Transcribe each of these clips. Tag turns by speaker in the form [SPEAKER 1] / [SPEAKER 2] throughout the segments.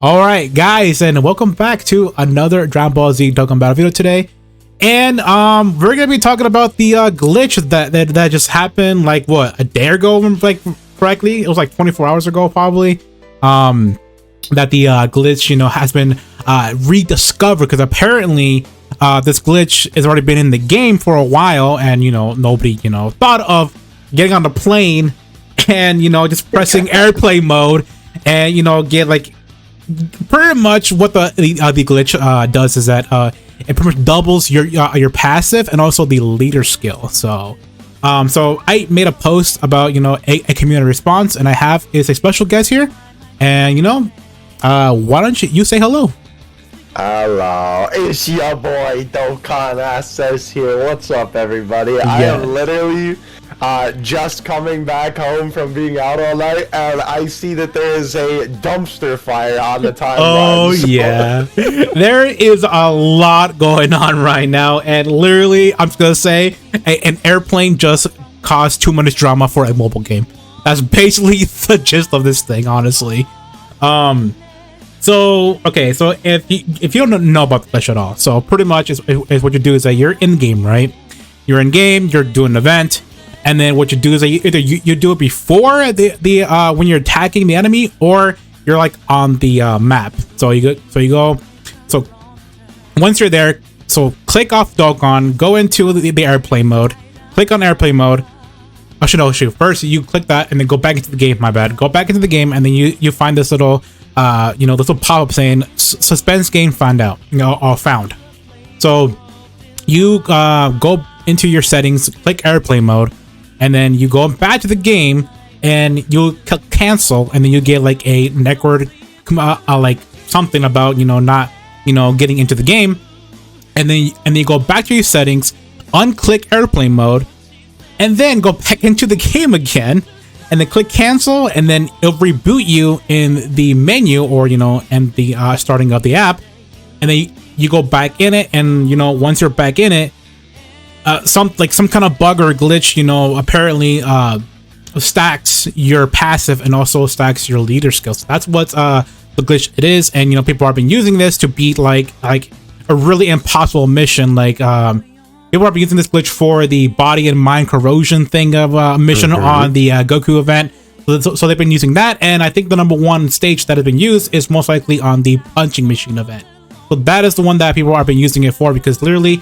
[SPEAKER 1] All right, guys, and welcome back to another Dragon Ball Z Dokkan Battle video today. And we're gonna be talking about the glitch that just happened like what, a day ago, like correctly. It was like 24 hours ago, probably. That the glitch, has been rediscovered, because apparently this glitch has already been in the game for a while, and nobody thought of getting on the plane and just pressing airplane mode and get like pretty much what the glitch does is that it pretty much doubles your passive and also the leader skill. So I made a post about a community response, and I have is a special guest here, and why don't you say hello?
[SPEAKER 2] Hello, it's your boy Dokkan Access here. What's up, everybody? Yeah. I am literally just coming back home from being out all night, and I see that there is a dumpster fire on the timeline.
[SPEAKER 1] Oh, yeah. There is a lot going on right now, and literally, I'm just gonna say, an airplane just caused too much drama for a mobile game. That's basically the gist of this thing, honestly. So if you don't know about the glitch at all, so pretty much is what you do is that you're in game, right? You're in game, you're doing an event, and then what you do is that either you do it before the when you're attacking the enemy, or you're like on the map. So once you're there, so click off Dokkan, go into the airplane mode, click on airplane mode. Shoot. First you click that and then go back into the game. My bad. Go back into the game, and then you find this little this little pop-up saying suspense game found. So you go into your settings, click airplane mode, and then you go back to the game and you cancel, and then you get like a network like something about not getting into the game, and then you go back to your settings, unclick airplane mode, and then go back into the game again, and then click cancel, and then it'll reboot you in the menu, or and the starting of the app, and then you go back in it, and once you're back in it, some kind of bug or glitch apparently stacks your passive and also stacks your leader skills. That's what the glitch it is, and people have been using this to beat like a really impossible mission. People have been using this glitch for the body and mind corrosion thing of mission on the Goku event. So they've been using that, and I think the #1 stage that has been used is most likely on the punching machine event. So that is the one that people have been using it for, because literally,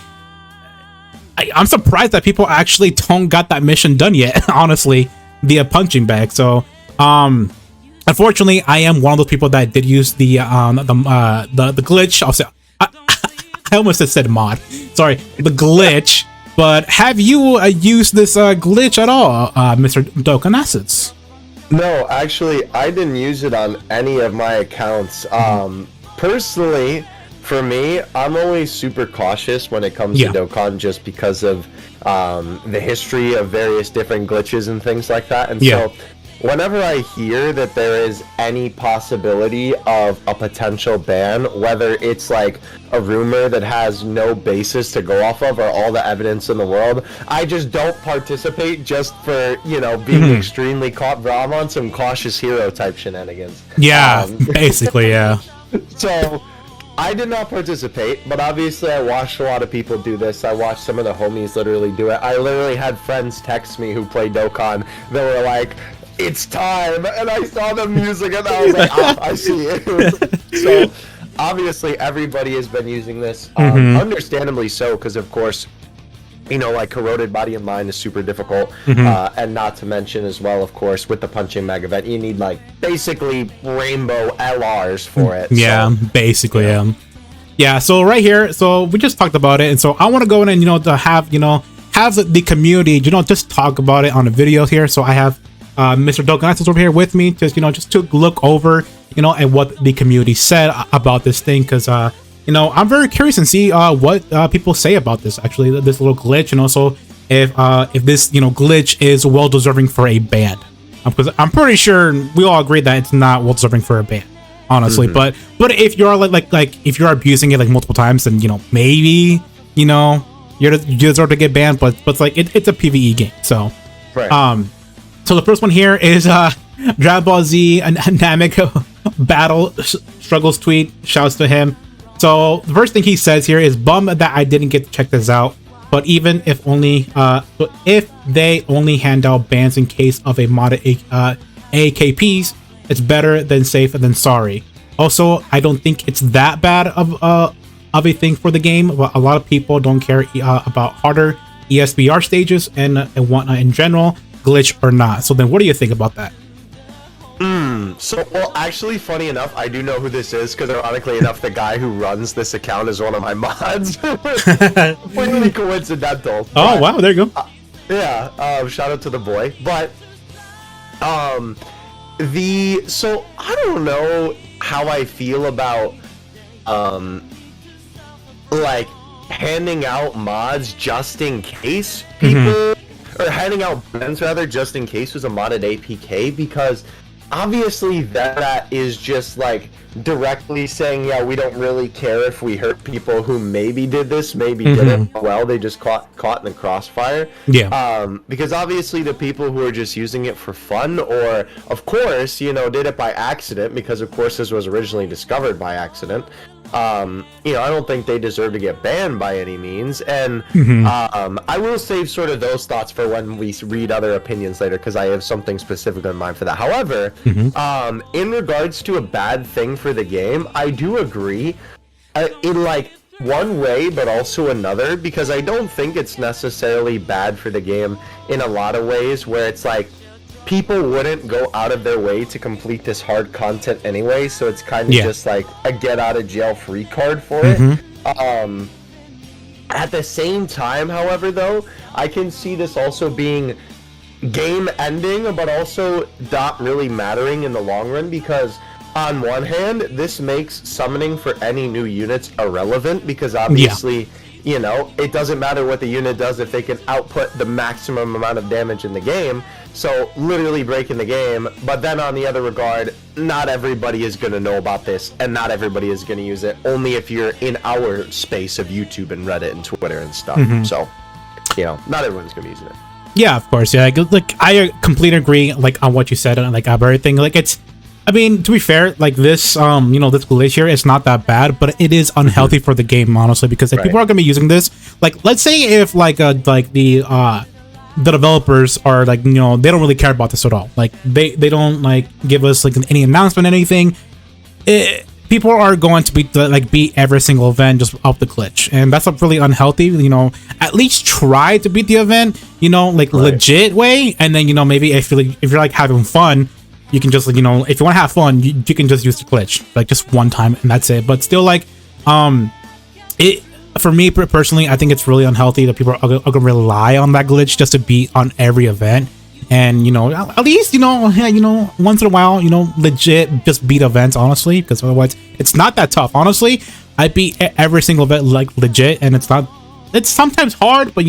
[SPEAKER 1] I'm surprised that people actually don't got that mission done yet, honestly, the punching bag. So unfortunately, I am one of those people that did use the glitch. I'll say, I almost said mod. Sorry, the glitch. But have you used this glitch at all, Mr. Dokkan Assets?
[SPEAKER 2] No, actually, I didn't use it on any of my accounts. Personally, for me, I'm always super cautious when it comes to Dokkan, just because of the history of various different glitches and things like that. And so whenever I hear that there is any possibility of a potential ban, whether it's like a rumor that has no basis to go off of or all the evidence in the world, I just don't participate, just for being extremely caught. I'm on some cautious hero type shenanigans.
[SPEAKER 1] Yeah, basically, yeah.
[SPEAKER 2] So I did not participate, but obviously I watched a lot of people do this. I watched some of the homies literally do it. I literally had friends text me who play Dokkan. They were like, "It's time," and I saw the music and I was like, I see it. So obviously everybody has been using this, understandably so, because of course like corroded body and mind is super difficult, and not to mention as well, of course, with the punching mag event, you need like basically rainbow LRs for it.
[SPEAKER 1] Basically. Yeah, so right here, so we just talked about it, and so I want to go in and to have the community just talk about it on the video here. So I have Mr. Dokkan over here with me, just to look over at what the community said about this thing, because I'm very curious and see what people say about this, actually, this little glitch, and also if this glitch is well deserving for a ban, because I'm pretty sure we all agree that it's not well deserving for a ban, honestly. But if you're like if you're abusing it like multiple times, then maybe you deserve to get banned. But it's like it's a PvE game, so So the first one here is Dragon Ball Z Namek Battle Struggles tweet. Shouts to him. So the first thing he says here is bummed that I didn't get to check this out. But even if they only hand out bans in case of a modded AKPs, it's better than safe than sorry. Also, I don't think it's that bad of a thing for the game, but a lot of people don't care about harder ESBR stages and whatnot in general, glitch or not. So then what do you think about that?
[SPEAKER 2] So, well, actually, funny enough, I do know who this is, because ironically enough, the guy who runs this account is one of my mods. Completely coincidental.
[SPEAKER 1] Oh, wow, there you go.
[SPEAKER 2] Yeah, shout out to the boy. But, so, I don't know how I feel about, like, handing out mods just in case people, or handing out bans, rather, just in case there's a modded APK, because obviously that is just like directly saying, yeah, we don't really care if we hurt people who maybe did this, maybe did it well, they just caught in the crossfire.
[SPEAKER 1] Yeah.
[SPEAKER 2] Because obviously the people who are just using it for fun, or of course, did it by accident, because of course this was originally discovered by accident. I don't think they deserve to get banned by any means, and I will save sort of those thoughts for when we read other opinions later, because I have something specific in mind for that. However, in regards to a bad thing for the game, I do agree in like one way, but also another, because I don't think it's necessarily bad for the game in a lot of ways, where it's like people wouldn't go out of their way to complete this hard content anyway, so it's kind of just like a get out of jail free card for it. At the same time, however, though, I can see this also being game ending, but also not really mattering in the long run, because on one hand, this makes summoning for any new units irrelevant, because obviously it doesn't matter what the unit does if they can output the maximum amount of damage in the game, so literally breaking the game. But then on the other regard, not everybody is going to know about this, and not everybody is going to use it, only if you're in our space of YouTube and Reddit and Twitter and stuff. So, not everyone's going to be using it.
[SPEAKER 1] Yeah, of course. Yeah, like I completely agree, like on what you said, and like everything. Like I mean, to be fair, like this, this glitch here is not that bad, but it is unhealthy for the game, honestly, because like people are gonna be using this. Like, let's say if the developers are like, they don't really care about this at all. Like they don't like give us like any announcement, anything. People are going to beat every single event just off the glitch, and that's really unhealthy. At least try to beat the event, legit way, and then maybe if you're like having fun, you can just if you want to have fun, you can just use the glitch like just one time and that's it. But still, like it for me personally, I think it's really unhealthy that people are gonna rely on that glitch just to beat on every event. And at least once in a while, legit just beat events, honestly, because otherwise it's not that tough. Honestly, I beat every single event like legit, and it's sometimes hard, but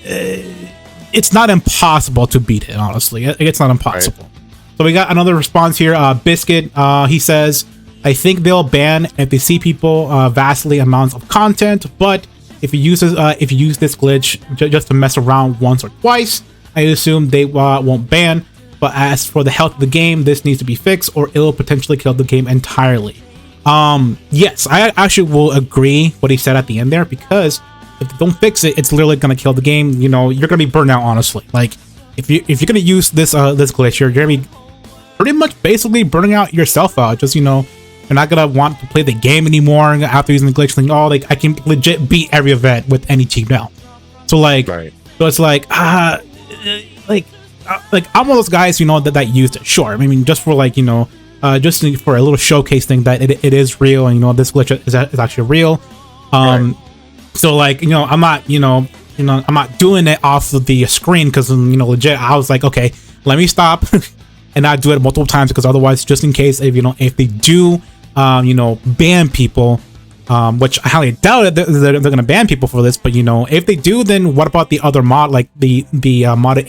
[SPEAKER 1] it's not impossible to beat it. Honestly, it's not impossible. Right. So we got another response here. Biscuit, he says, I think they'll ban if they see people vastly amounts of content, but if you use this glitch just to mess around once or twice, I assume they won't ban. But as for the health of the game, this needs to be fixed, or it'll potentially kill the game entirely. Yes, I actually will agree what he said at the end there, because if they don't fix it, it's literally gonna kill the game. You're gonna be burned out, honestly. Like if you're gonna use this glitch, you're gonna be pretty much basically burning out yourself out. Just you're not gonna want to play the game anymore after using the glitch. Like, I can legit beat every event with any team now. So like, so it's like like I'm one of those guys that used it. Sure, I mean just for just for a little showcase thing that it is real, and this glitch is actually real. So like I'm not I'm not doing it off of the screen, because legit I was like, okay, let me stop and not do it multiple times, because otherwise, just in case if they do ban people, which I highly doubt it, they're gonna ban people for this, but if they do, then what about the other mod, like the modded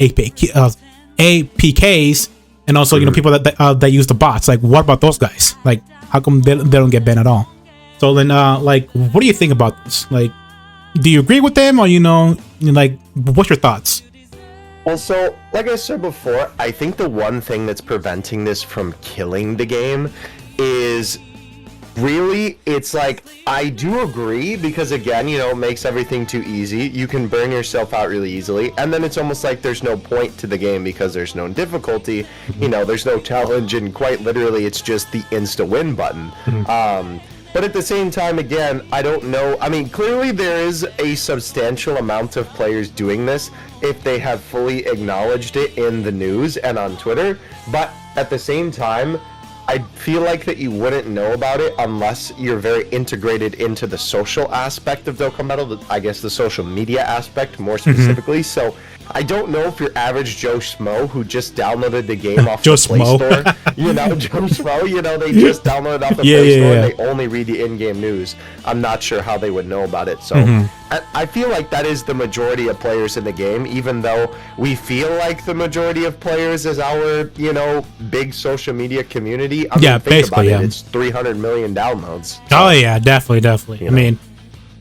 [SPEAKER 1] APKs, and also people that use the bots? Like, what about those guys? Like, how come they don't get banned at all? So then like, what do you think about this? Like, do you agree with them, or like, what's your thoughts?
[SPEAKER 2] Well, so like I said before, I think the one thing that's preventing this from killing the game is really, it's like, I do agree, because again, you know, it makes everything too easy. You can burn yourself out really easily, and then it's almost like there's no point to the game because there's no difficulty. You know, there's no challenge, and quite literally it's just the insta win button. But at the same time, again, I don't know. I mean, clearly there is a substantial amount of players doing this if they have fully acknowledged it in the news and on Twitter. But at the same time, I feel like that you wouldn't know about it unless you're very integrated into the social aspect of Dokkan Battle, I guess the social media aspect more specifically. So I don't know if your average Joe Schmo who just downloaded the game off the Play Store, you know, Joe Schmo, you know, they just downloaded off the Play Store and they only read the in-game news. I'm not sure how they would know about it. So I feel like that is the majority of players in the game, even though we feel like the majority of players is our, you know, big social media community. I mean, think about it. It's 300 million downloads. So,
[SPEAKER 1] oh yeah, definitely. You know?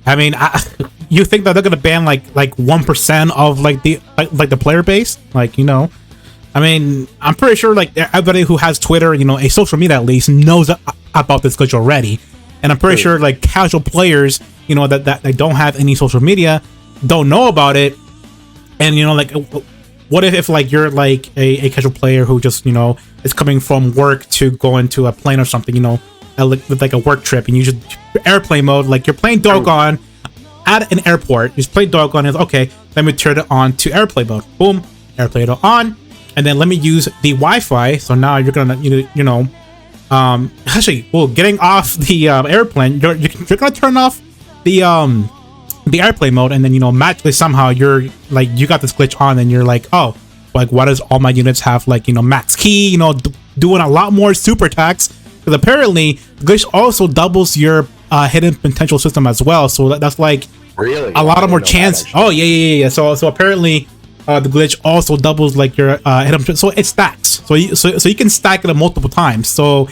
[SPEAKER 1] I mean, you think that they're gonna ban like 1% of like the player base? Like, you know, I mean, I'm pretty sure like everybody who has Twitter, you know, a social media at least, knows about this glitch already. And I'm pretty sure like casual players, you know, that they don't have any social media, don't know about it. And you know, like, what if like you're like a casual player who just, you know, is coming from work to go into a plane or something, you know, with like a work trip, and you just airplane mode, like you're playing Dokkan at an airport, you just play Dokkan, and it's okay, let me turn it on to airplane mode. Boom, airplane mode on, and then let me use the Wi-Fi. So now you're gonna, you know, actually, well, getting off the airplane, you're gonna turn off the airplane mode, and then, you know, magically somehow you're like, you got this glitch on, and you're like, oh, like, why does all my units have like, you know, max key, you know, doing a lot more super attacks? Because apparently glitch also doubles your hidden potential system as well, so that's like
[SPEAKER 2] really
[SPEAKER 1] a lot of more chance. Oh yeah. So apparently the glitch also doubles like your hidden potential, so it stacks. So you can stack it multiple times. So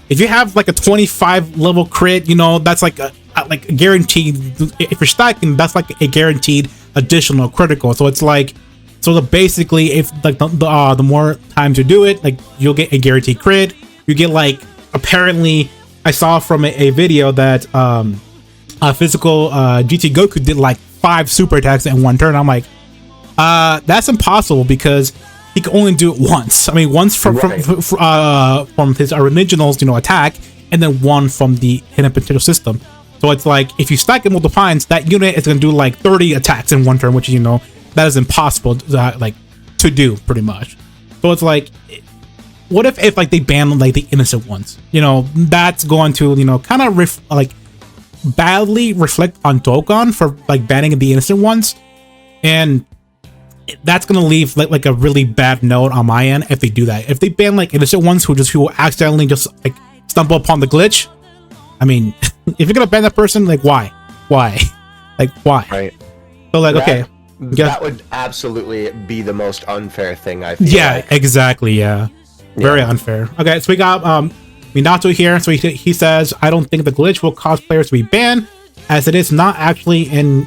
[SPEAKER 1] if you have like a 25 level crit, you know, that's like a guaranteed. If you're stacking, that's like a guaranteed additional critical. So it's like, so basically, if like the more times you do it, like you'll get a guaranteed crit. You get like, apparently I saw from a video that physical GT Goku did like 5 super attacks in one turn. I'm like, that's impossible, because he can only do it once. I mean, once from his originals, you know, attack, and then one from the hidden potential system. So it's like, if you stack it multiple times, that unit is gonna do like 30 attacks in one turn, which, you know, that is impossible to do pretty much. So it's like, what if like they ban like the innocent ones? You know, that's going to, you know, kind of badly reflect on Dokkan for like banning the innocent ones, and that's gonna leave like a really bad note on my end if they do that. If they ban like innocent ones who accidentally just like stumble upon the glitch, I mean, if you're gonna ban that person, like why, like why?
[SPEAKER 2] Right.
[SPEAKER 1] So like, okay,
[SPEAKER 2] that would absolutely be the most unfair thing, I feel.
[SPEAKER 1] Yeah, like. Exactly. Yeah. Very unfair. Okay, so we got Minato here. So he says, I don't think the glitch will cause players to be banned, as it is not actually in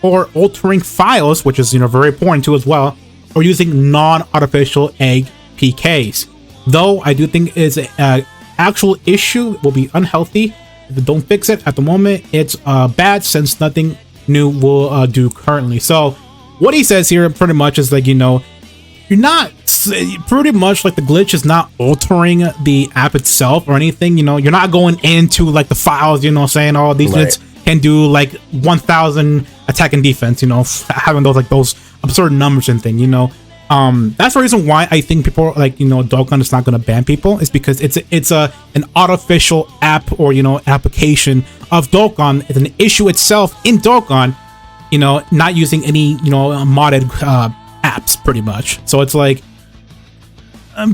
[SPEAKER 1] or altering files, which is, you know, very important too as well, or using non-artificial egg PKs. Though I do think is an actual issue, will be unhealthy if they don't fix it. At the moment, it's bad, since nothing new will do currently. So what he says here pretty much is like, you know, you're not pretty much like the glitch is not altering the app itself or anything. You know, you're not going into like the files, you know, saying, oh, these units can do like 1,000 attack and defense, you know, having those absurd numbers and thing, you know. That's the reason why I think people are like, you know, Dokkan is not going to ban people, is because it's an artificial app, or, you know, application of Dokkan. It's an issue itself in Dokkan, you know, not using any, you know, modded apps pretty much. So it's like,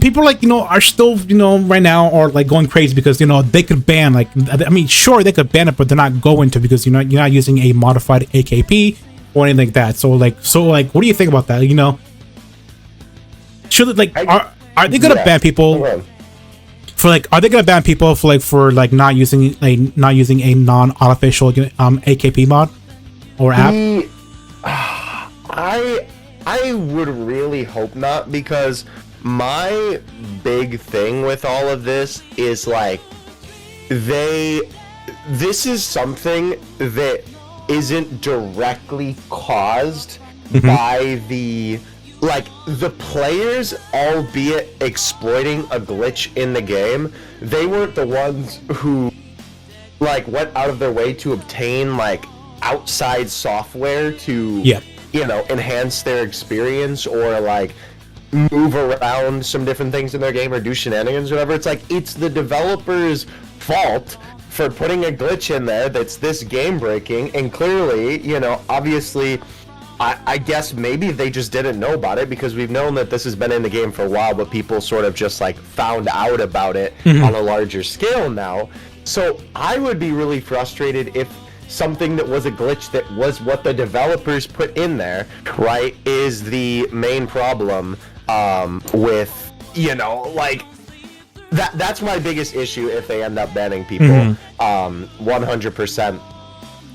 [SPEAKER 1] people like, you know, are still, you know, right now are like going crazy because, you know, they could ban, like, I mean, sure, they could ban it, but they're not going to, because, you know, you're not using a modified AKP or anything like that. So like, what do you think about that? You know, should like, are they gonna ban people for like, are they gonna ban people for not using a non-artificial AKP mod or app?
[SPEAKER 2] I would really hope not, because my big thing with all of this is like, this is something that isn't directly caused by the players, albeit exploiting a glitch in the game. They weren't the ones who went out of their way to obtain outside software to enhance their experience, or move around some different things in their game, or do shenanigans or whatever. It's the developers' fault for putting a glitch in there that's this game breaking, and clearly, obviously, I guess maybe they just didn't know about it, because we've known that this has been in the game for a while, but people sort of just found out about it on a larger scale now. So I would be really frustrated if something that was a glitch that was what the developers put in there, right, is the main problem with, that's my biggest issue if they end up banning people 100%.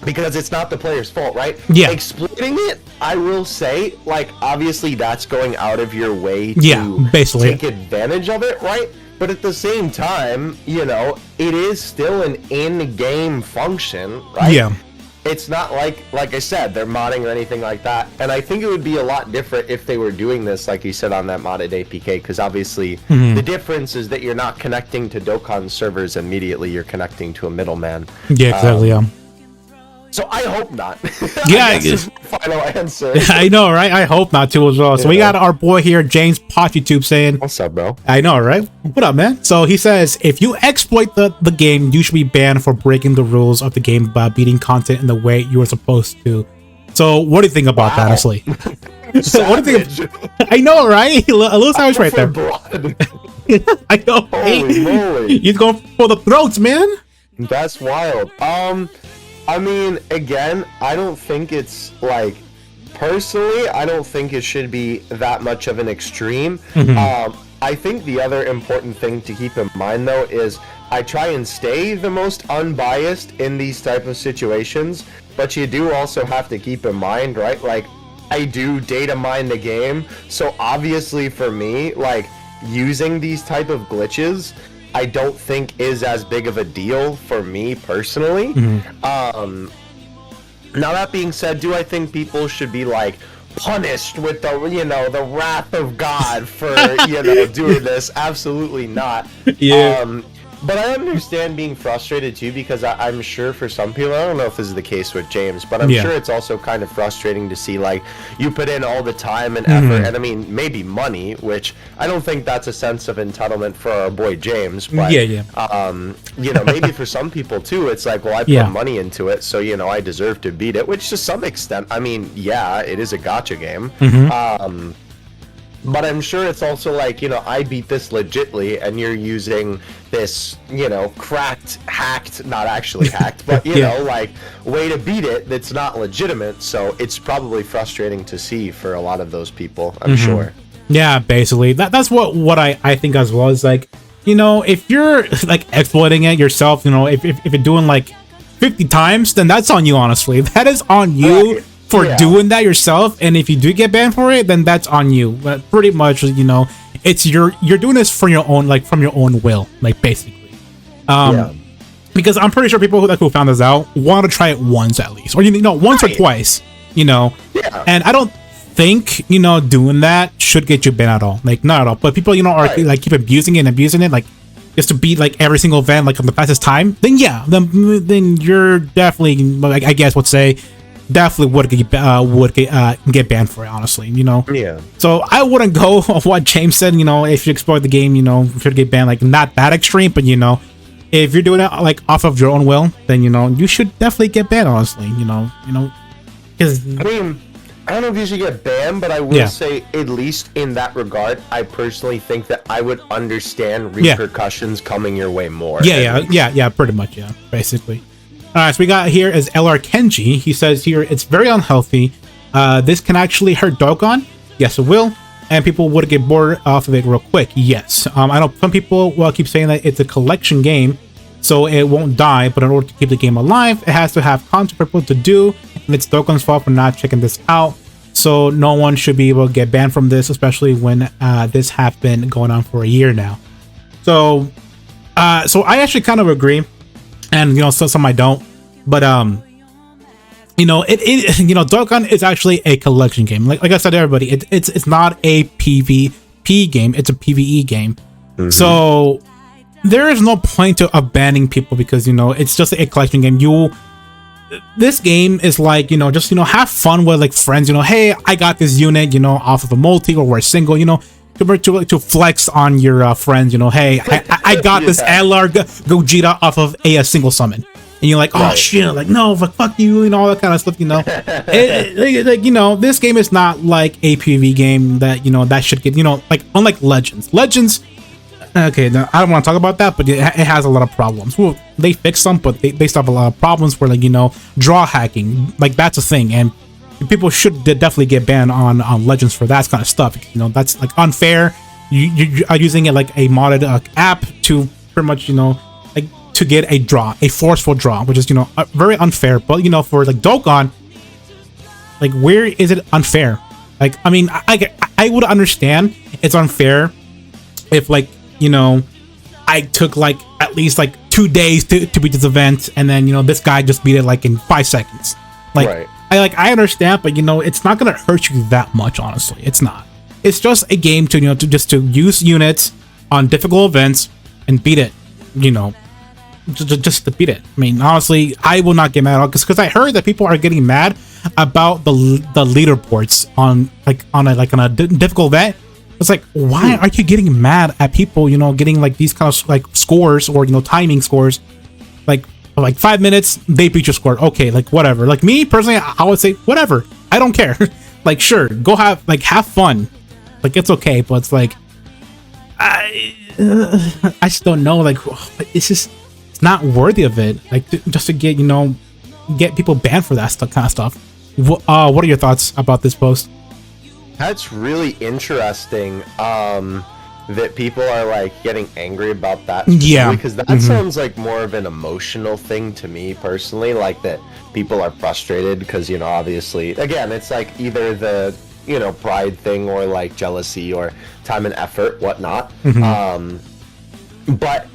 [SPEAKER 2] Because it's not the player's fault, right?
[SPEAKER 1] Yeah.
[SPEAKER 2] Exploiting it, I will say, obviously that's going out of your way to
[SPEAKER 1] basically
[SPEAKER 2] take advantage of it, right? But at the same time, it is still an in-game function, right?
[SPEAKER 1] Yeah.
[SPEAKER 2] It's not like I said, they're modding or anything like that. And I think it would be a lot different if they were doing this, like you said, on that modded APK, because obviously the difference is that you're not connecting to Dokkan servers immediately, you're connecting to a middleman.
[SPEAKER 1] Yeah, exactly,
[SPEAKER 2] So I hope not.
[SPEAKER 1] Yeah,
[SPEAKER 2] is my final answer.
[SPEAKER 1] I know, right? I hope not too as well. So we got our boy here, Jamespot YouTube, saying,
[SPEAKER 2] "What's up, bro?"
[SPEAKER 1] I know, right? What up, man? So he says, if you exploit the game, you should be banned for breaking the rules of the game by beating content in the way you were supposed to. So what do you think about that, honestly? So what do you think? I know, right? A little savage right there. I know.
[SPEAKER 2] Holy moly!
[SPEAKER 1] He's going for the throats, man.
[SPEAKER 2] That's wild. I mean, again, I don't think it's personally, I don't think it should be that much of an extreme. I think the other important thing to keep in mind, though, is I try and stay the most unbiased in these type of situations, but you do also have to keep in mind, right? I do data mine the game, so obviously for me, using these type of glitches, I don't think is as big of a deal for me personally. Now that being said, do I think people should be punished with the the wrath of God for doing this? Absolutely not. Yeah. But I understand being frustrated too, because I'm sure for some people, I don't know if this is the case with James, but I'm sure it's also kind of frustrating to see you put in all the time and effort, and I mean maybe money, which I don't think that's a sense of entitlement for our boy James, but maybe for some people too, it's well, I put money into it, so I deserve to beat it, which to some extent, I mean, yeah, it is a gacha game. But I'm sure it's also I beat this legitly, and you're using this, cracked, hacked, not actually hacked, but, way to beat it that's not legitimate. So it's probably frustrating to see for a lot of those people, I'm sure.
[SPEAKER 1] Yeah, basically. That's what I think as well. Is if you're exploiting it yourself, if you're doing 50 times, then that's on you, honestly. That is on you. Right. For doing that yourself, and if you do get banned for it, then that's on you. But pretty much, it's you're doing this for your own, from your own will, basically. Because I'm pretty sure people who found this out want to try it once at least, or once or twice, And I don't think doing that should get you banned at all, not at all. But people are keep abusing it, just to beat every single event on the fastest time. Then then you're definitely, I guess, would say. Definitely would get banned for it, honestly.
[SPEAKER 2] Yeah.
[SPEAKER 1] So I wouldn't go off what James said. If you exploit the game, you should get banned. Not that extreme, but if you're doing it off of your own will, then you should definitely get banned, honestly. Because
[SPEAKER 2] I mean, I don't know if you should get banned, but I will say, at least in that regard, I personally think that I would understand repercussions coming your way more.
[SPEAKER 1] Yeah, pretty much, basically. So we got here is LR Kenji. He says here, it's very unhealthy. This can actually hurt Dokkan. Yes, it will. And people would get bored off of it real quick. Yes. I know some people keep saying that it's a collection game, so it won't die. But in order to keep the game alive, it has to have content for people to do. And it's Dokkan's fault for not checking this out. So no one should be able to get banned from this, especially when this has been going on for a year now. So I actually kind of agree. and so some I don't. But Dokkan is actually a collection game. Like I said to everybody, it's not a PvP game, it's a PvE game. So there is no point to abandoning people because it's just a collection game. This game is like just have fun with like friends. Hey, I got this unit off of a multi or we're single. To flex on your friends. Hey, I got this LR Gogeta off of a single summon. And you're like, oh shit, like no, fuck you, all that kind of stuff, this game is not like a PvE game that that should get, like unlike Legends. Okay, now, I don't want to talk about that, but it has a lot of problems. Well, they fix some, but they still have a lot of problems where draw hacking, like that's a thing, and people should definitely get banned on Legends for that kind of stuff. That's like unfair. You are using it like a modded app to pretty much to get a forceful draw, which is very unfair. But for like Dokkan, like where is it unfair? Like I mean, I would understand it's unfair if like I took like at least like 2 days to beat this event, and then this guy just beat it like in 5 seconds. Like I understand, but it's not gonna hurt you that much. Honestly, it's not. It's just a game to to use units on difficult events and beat it. Just to beat it. I mean, honestly, I will not get mad at all because I heard that people are getting mad about the leaderboards on a difficult event. It's like, why are you getting mad at people getting like these kind of like scores or timing scores, like 5 minutes they beat your score? Okay, like whatever. Like me personally, I would say whatever, I don't care. Like sure, go have fun, like it's okay, but it's like I just don't know, like it's not worthy of it, like just to get get people banned for that kind of stuff. What are your thoughts about this post?
[SPEAKER 2] That's really interesting that people are like getting angry about that, because that sounds like more of an emotional thing to me personally, like that people are frustrated because obviously again it's like either the pride thing or like jealousy or time and effort, whatnot. But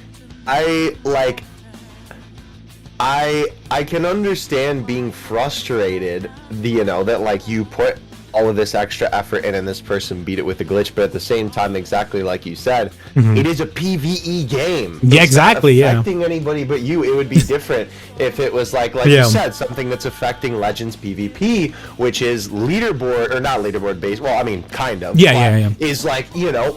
[SPEAKER 2] I can understand being frustrated, that like you put all of this extra effort in and this person beat it with a glitch, but at the same time, exactly like you said, it is a PvE game.
[SPEAKER 1] Yeah, exactly.
[SPEAKER 2] It's not affecting anybody but you. It would be different if it was like you said, something that's affecting Legends PvP, which is leaderboard or not leaderboard based. Well, I mean, kind of.
[SPEAKER 1] Yeah.
[SPEAKER 2] Is like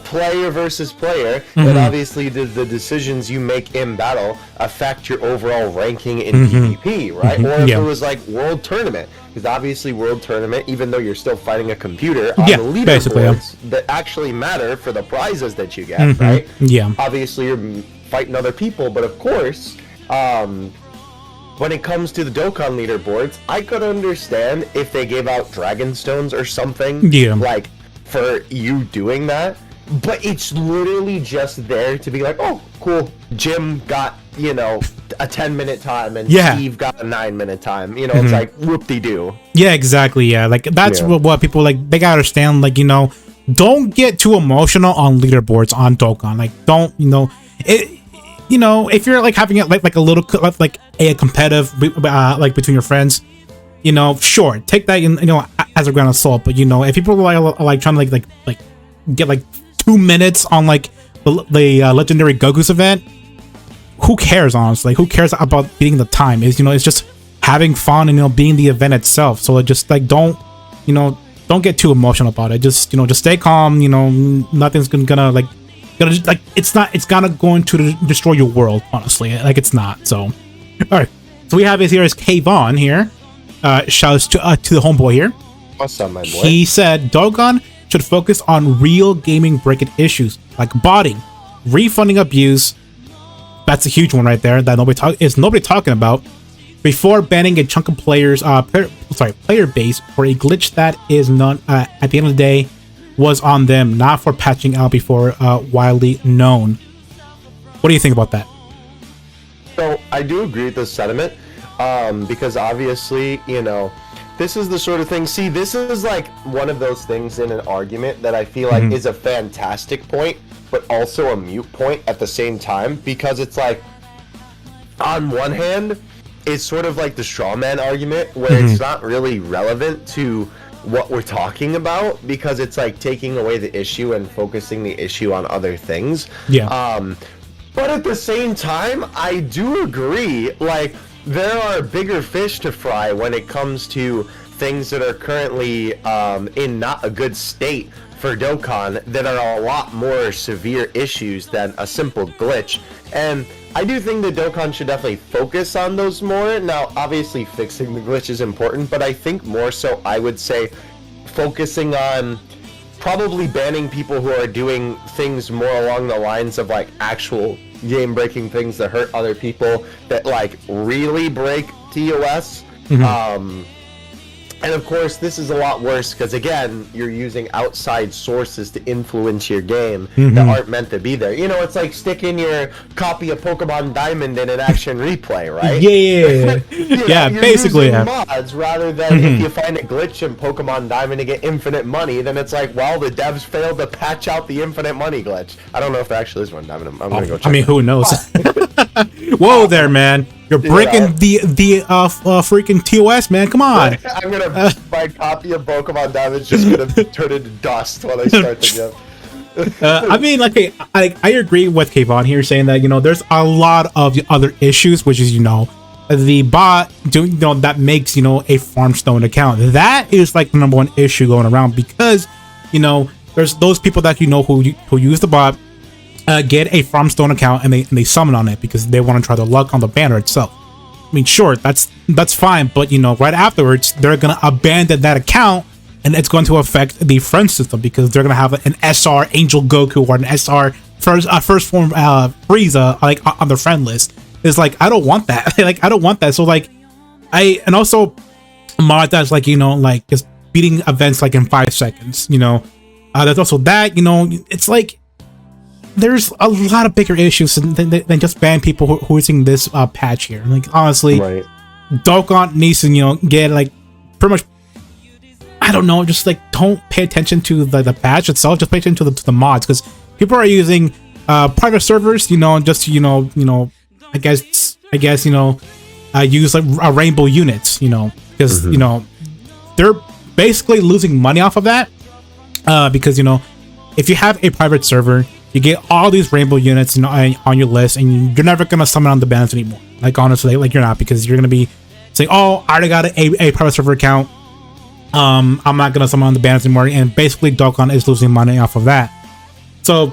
[SPEAKER 2] player versus player, and obviously the decisions you make in battle affect your overall ranking in PvP, right? Or if it was like World Tournament. Because obviously World Tournament, even though you're still fighting a computer on the leaderboards that actually matter for the prizes that you get, right?
[SPEAKER 1] Yeah.
[SPEAKER 2] Obviously you're fighting other people, but of course, when it comes to the Dokkan leaderboards, I could understand if they gave out Dragon Stones or something, like for you doing that. But it's literally just there to be like, oh, cool, Jim got a 10-minute time and Steve got a 9-minute time. It's like whoop-de-doo. Yeah,
[SPEAKER 1] exactly. Yeah, like that's what people like. They gotta understand. Like don't get too emotional on leaderboards on Dokkan. Like don't it. If you're like having it like a little like a competitive like between your friends, sure, take that as a ground of salt. But if people are like trying to like get like 2 minutes on like the legendary Goku's event, who cares, honestly? Like, who cares about beating the time? It's just having fun and being the event itself. So just like don't get too emotional about it. Just just stay calm. Nothing's gonna it's not going to destroy your world, honestly. Like it's not. So all right, so we have is Kayvon here. Shouts to the homeboy here.
[SPEAKER 2] What's up, my boy?
[SPEAKER 1] He said Dokkan should focus on real gaming breaking issues like botting, refunding abuse. That's a huge one right there that nobody talking about. Before banning a chunk of players, player base for a glitch that is not at the end of the day was on them, not for patching out before widely known. What do you think about that?
[SPEAKER 2] So I do agree with this sentiment, because obviously this is the sort of thing. See, this is like one of those things in an argument that I feel like is a fantastic point, but also a mute point at the same time, because it's like, on one hand, it's sort of like the straw man argument where it's not really relevant to what we're talking about because it's like taking away the issue and focusing the issue on other things. But at the same time, I do agree, like, there are bigger fish to fry when it comes to things that are currently in not a good state for Dokkan that are a lot more severe issues than a simple glitch. And I do think that Dokkan should definitely focus on those more. Now, obviously, fixing the glitch is important, but I think more so, I would say, focusing on probably banning people who are doing things more along the lines of like actual game-breaking things that hurt other people, that like really break TOS. And of course, this is a lot worse because, again, you're using outside sources to influence your game that aren't meant to be there. You know, it's like sticking your copy of Pokemon Diamond in an action replay, right?
[SPEAKER 1] Yeah,
[SPEAKER 2] you're
[SPEAKER 1] basically.
[SPEAKER 2] using mods rather than if you find a glitch in Pokemon Diamond to get infinite money, then it's like, well, the devs failed to patch out the infinite money glitch. I don't know if there actually is one Diamond. I'm gonna go check.
[SPEAKER 1] I mean, who knows? Whoa there, man. You're breaking the freaking TOS, man. Come on.
[SPEAKER 2] I'm gonna my copy of Pokemon Diamond's just gonna turn into dust when I start the game.
[SPEAKER 1] I mean, like, I agree with Kayvon here saying that, you know, there's a lot of other issues, which is, you know, the bot doing, you know, that makes, you know, a Farmstone account. That is like the number one issue going around because, you know, there's those people that, you know, who use the bot, get a Farmstone account and they summon on it because they want to try their luck on the banner itself. I mean, sure, that's fine, but, you know, right afterwards, they're going to abandon that account, and it's going to affect the friend system because they're going to have an SR Angel Goku or an SR first form Frieza, like, on their friend list. It's like, I don't want that. Like, I don't want that. So, like, and also, mod that's, like, you know, like, just beating events, like, in 5 seconds, you know. There's also that, you know, it's like, there's a lot of bigger issues than just ban people who are using this patch here. Like, honestly, Dokkan needs to, you know, get, like, pretty much, I don't know, just, like, don't pay attention to the patch itself, just pay attention to the mods, because people are using private servers, you know, just, you know, I guess, you know, use, like, rainbow units, you know, because, you know, they're basically losing money off of that, because, you know, if you have a private server, you get all these rainbow units, you know, on your list, and you're never gonna summon on the banners anymore. Like, honestly, like, you're not, because you're gonna be saying, "Oh, I already got a private server account. I'm not gonna summon on the banners anymore." And basically, Dokkan is losing money off of that. So,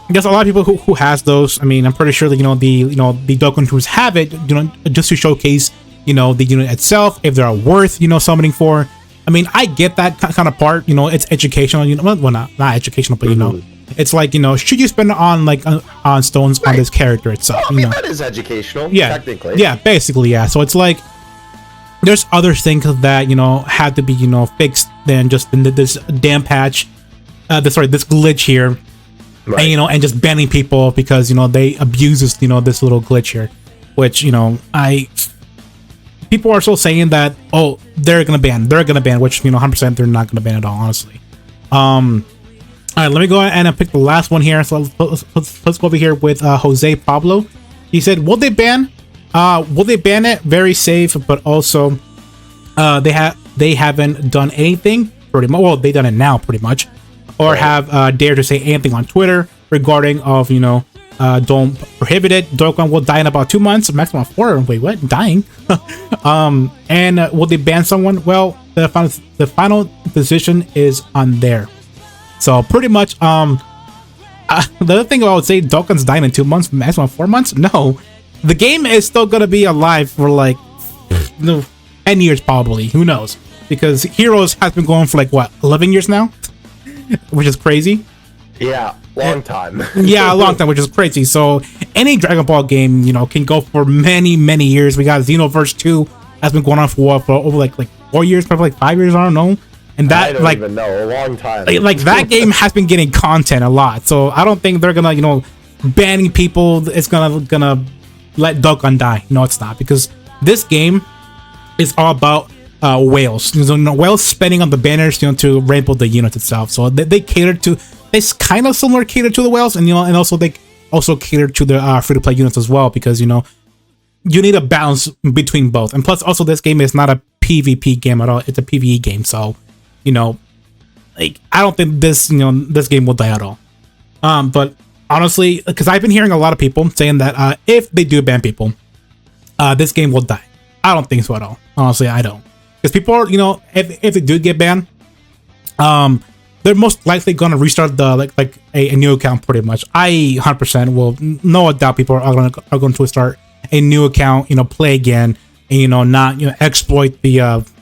[SPEAKER 1] I guess a lot of people who has those. I mean, I'm pretty sure that, you know, the Dokkan who's have it, you know, just to showcase, you know, the unit itself, if they're worth, you know, summoning for. I mean, I get that kind of part. You know, it's educational. You know, well, not educational, but you know. It's like, you know, should you spend it on, like, on stones on this character itself?
[SPEAKER 2] Well, I mean, that is educational, technically.
[SPEAKER 1] Yeah, basically, yeah. So it's like, there's other things that, you know, have to be, you know, fixed than just this damn patch, this glitch here, and, you know, and just banning people because, you know, they abuse this, you know, this little glitch here, which, you know, people are still saying that, oh, they're gonna ban, which, you know, 100% they're not gonna ban at all, honestly. All right, let me go ahead and pick the last one here. So let's go over here with Jose Pablo. He said, "Will they ban? Will they ban it? Very safe, but also they haven't done anything pretty much. Well, they done it now pretty much, or have dared to say anything on Twitter regarding of, you know, don't prohibit it. Dokkan will die in about 2 months, maximum 4. Wait, what? Dying? And will they ban someone? Well, the final decision is on there." So pretty much, the other thing I would say, Dokkan's dying in 2 months, maximum 4 months. No, the game is still gonna be alive for like 10 years probably. Who knows? Because Heroes has been going for like what, 11 years now, which is crazy.
[SPEAKER 2] Yeah, long time.
[SPEAKER 1] Yeah, a long time, which is crazy. So any Dragon Ball game, you know, can go for many years. We got Xenoverse 2 has been going on for over like 4 years, probably like 5 years. I don't know. And that,
[SPEAKER 2] I don't even know, a long time.
[SPEAKER 1] Like that game has been getting content a lot, so I don't think they're gonna, you know, banning people. It's gonna let Dokkan die. No, it's not, because this game is all about whales. You know, whales spending on the banners, you know, to rainbow the units itself. So they cater to. It's kind of similar cater to the whales, and, you know, and also they also cater to the free to play units as well, because, you know, you need a balance between both. And plus, also, this game is not a PvP game at all. It's a PvE game. So, you know, like, I don't think this game will die at all. But honestly, because I've been hearing a lot of people saying that if they do ban people, this game will die. I don't think so at all. Honestly, I don't. Because people are, if they do get banned, they're most likely going to restart the like a new account pretty much. I 100% will, no doubt people are going to start a new account, play again, and not exploit the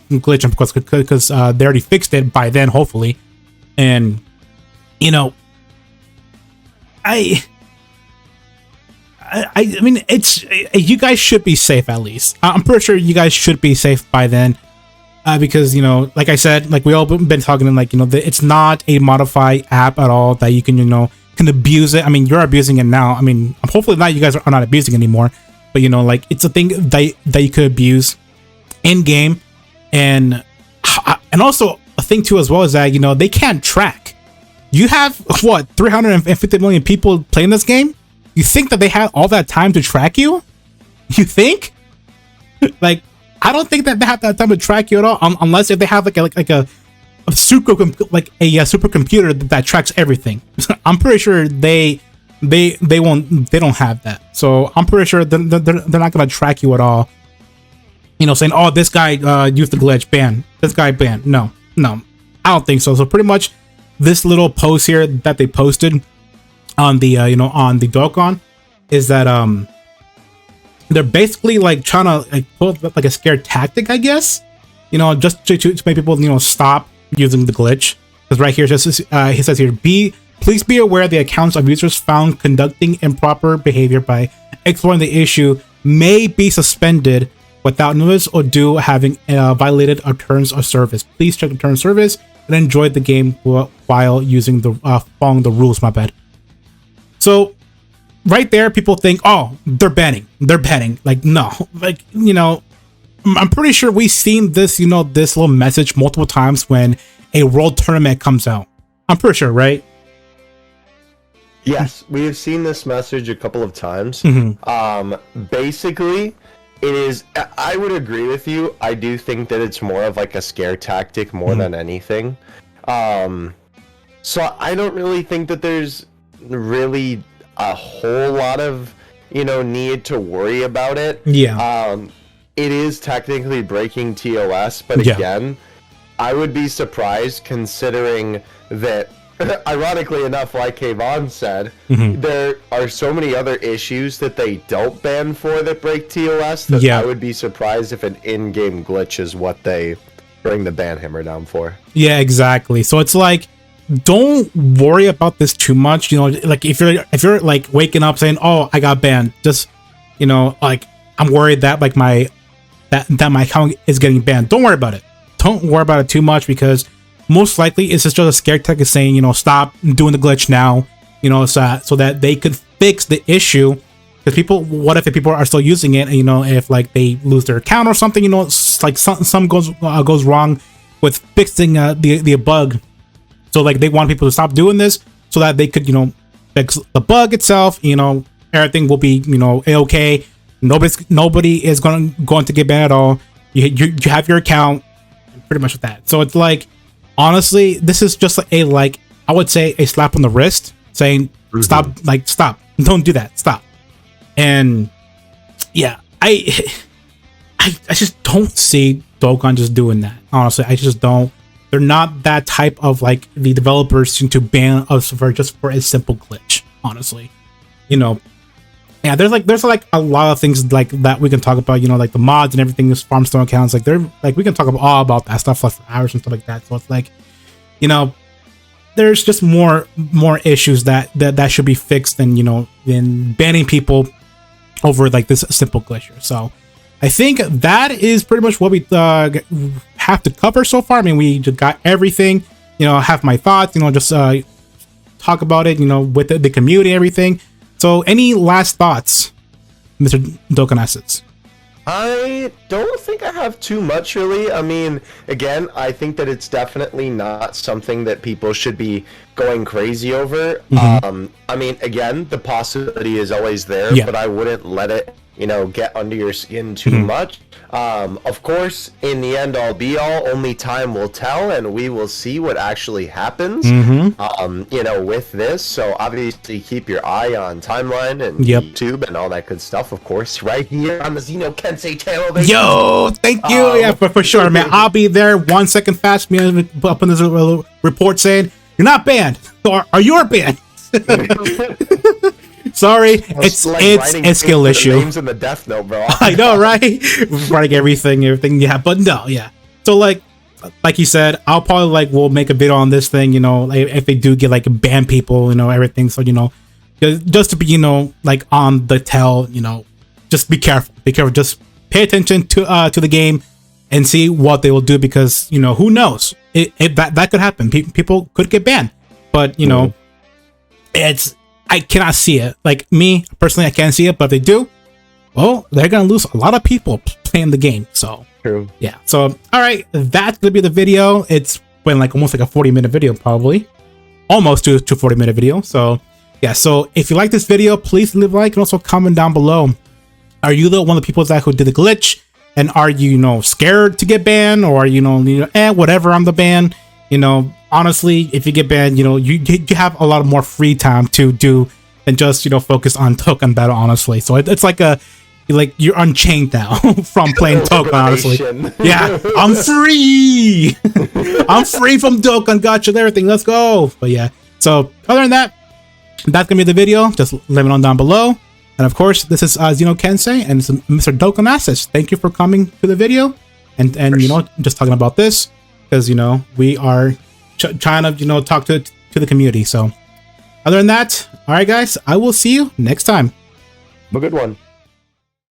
[SPEAKER 1] glitch, because they already fixed it by then, hopefully. And I mean, it's, you guys should be safe at least. I'm pretty sure you guys should be safe by then. Because, like I said, like we all been talking, and like, it's not a modified app at all that you can, can abuse it. I mean, you're abusing it now. I mean, hopefully not, you guys are not abusing anymore. But, like, it's a thing that you could abuse in game. And also a thing too as well is that, they can't track. You have, what, 350 million people playing this game? You think that they had all that time to track you? You think? Like, I don't think that they have that time to track you at all, unless if they have like a supercomputer that tracks everything. I'm pretty sure they don't have that. So I'm pretty sure they're not gonna track you at all. Saying, oh, this guy used the glitch, ban. This guy banned. No, I don't think so. So pretty much this little post here that they posted on the on the Dokkan is that they're basically like trying to like pull up like a scare tactic, I guess, just to make people stop using the glitch. Because right here, he says here, please be aware the accounts of users found conducting improper behavior by exploring the issue may be suspended without notice or due having violated our terms of service. Please check the terms of service and enjoy the game while using following the rules. My bad. So right there, people think, oh, they're banning. Like, no, like, I'm pretty sure we've seen this, this little message multiple times when a world tournament comes out. I'm pretty sure, right?
[SPEAKER 2] Yes, we have seen this message a couple of times. Basically, it is, I would agree with you. I do think that it's more of like a scare tactic more than anything. So I don't really think that there's really a whole lot of need to worry about it. It is technically breaking TOS, but again, I would be surprised considering that ironically enough, like Kayvon said, there are so many other issues that they don't ban for that break TOS that I would be surprised if an in-game glitch is what they bring the ban hammer down for.
[SPEAKER 1] Yeah, exactly. So it's like, don't worry about this too much. Like if you're like waking up saying, oh, I got banned, just like, I'm worried that like my account is getting banned. Don't worry about it. Don't worry about it too much, because most likely it's just a scare tactic saying, stop doing the glitch now, so that they could fix the issue. Because what if the people are still using it, and if like they lose their account or something, like some goes wrong with fixing the bug. So like they want people to stop doing this so that they could, fix the bug itself. Everything will be, okay. Nobody is going to get banned at all. You have your account, and pretty much with that. So it's like, honestly, this is just I would say a slap on the wrist saying, stop, don't do that, stop. And yeah, I just don't see Dokkan just doing that. Honestly, I just don't. They're not that type of like the developers to ban us for a simple glitch. Honestly, yeah. There's like a lot of things like that we can talk about. Like the mods and everything. This farmstone accounts, like they're like we can talk all about that stuff like for hours and stuff like that. So it's like, there's just more issues that should be fixed than than banning people over like this simple glitch here. So I think that is pretty much what we have to cover so far. I mean, we just got everything, have my thoughts, just talk about it, with the community, everything. So any last thoughts, Mr. Dokkan Assets?
[SPEAKER 2] I don't think I have too much, really. I mean, again, I think that it's definitely not something that people should be going crazy over. I mean, again, the possibility is always there, but I wouldn't let it you know, get under your skin too much. Of course, in the end all be all, only time will tell, and we will see what actually happens, you know, with this. So obviously keep your eye on timeline and YouTube and all that good stuff, of course, right here on the Xeno Kensei channel. Baby.
[SPEAKER 1] Yo, thank you. Yeah, for sure, man. I'll be there 1 second fast. Me up on this report saying, you're not banned. Or are you banned? Sorry, it's a skill issue.
[SPEAKER 2] Names in the death note, bro.
[SPEAKER 1] I know, right? Writing everything, yeah. But no, yeah. So like you said, I'll probably like we'll make a video on this thing, you know, if they do get like ban people, you know, everything. So you know, just to be, you know, like on the tell, you know, just be careful. Be careful. Just pay attention to the game and see what they will do, because you know, who knows? That could happen. People could get banned, but you know, I cannot see it. Like me personally, I can't see it, but if they do, well, they're gonna lose a lot of people playing the game. So
[SPEAKER 2] true.
[SPEAKER 1] Yeah. So all right, that's gonna be the video. It's been like almost like a 40-minute video, probably almost to 40-minute video. So yeah. So if you like this video, please leave a like and also comment down below. Are you one of the people who did the glitch? And are you, scared to get banned, or are you, whatever, I'm the ban? You know, honestly, if you get banned, you have a lot more free time to do than just, focus on Dokkan battle, honestly. So it's like you're unchained now from playing Dokkan, honestly. Yeah, I'm free. I'm free from Dokkan, gotcha, and everything. Let's go. But yeah, so other than that, that's gonna be the video. Just leave it on down below. And of course, this is Xeno Kensei and Mr. Dokkan Assets. Thank you for coming to the video and just talking about this, because we are trying to talk to the community. So other than that, all right guys, I will see you next time.
[SPEAKER 2] Have a good one.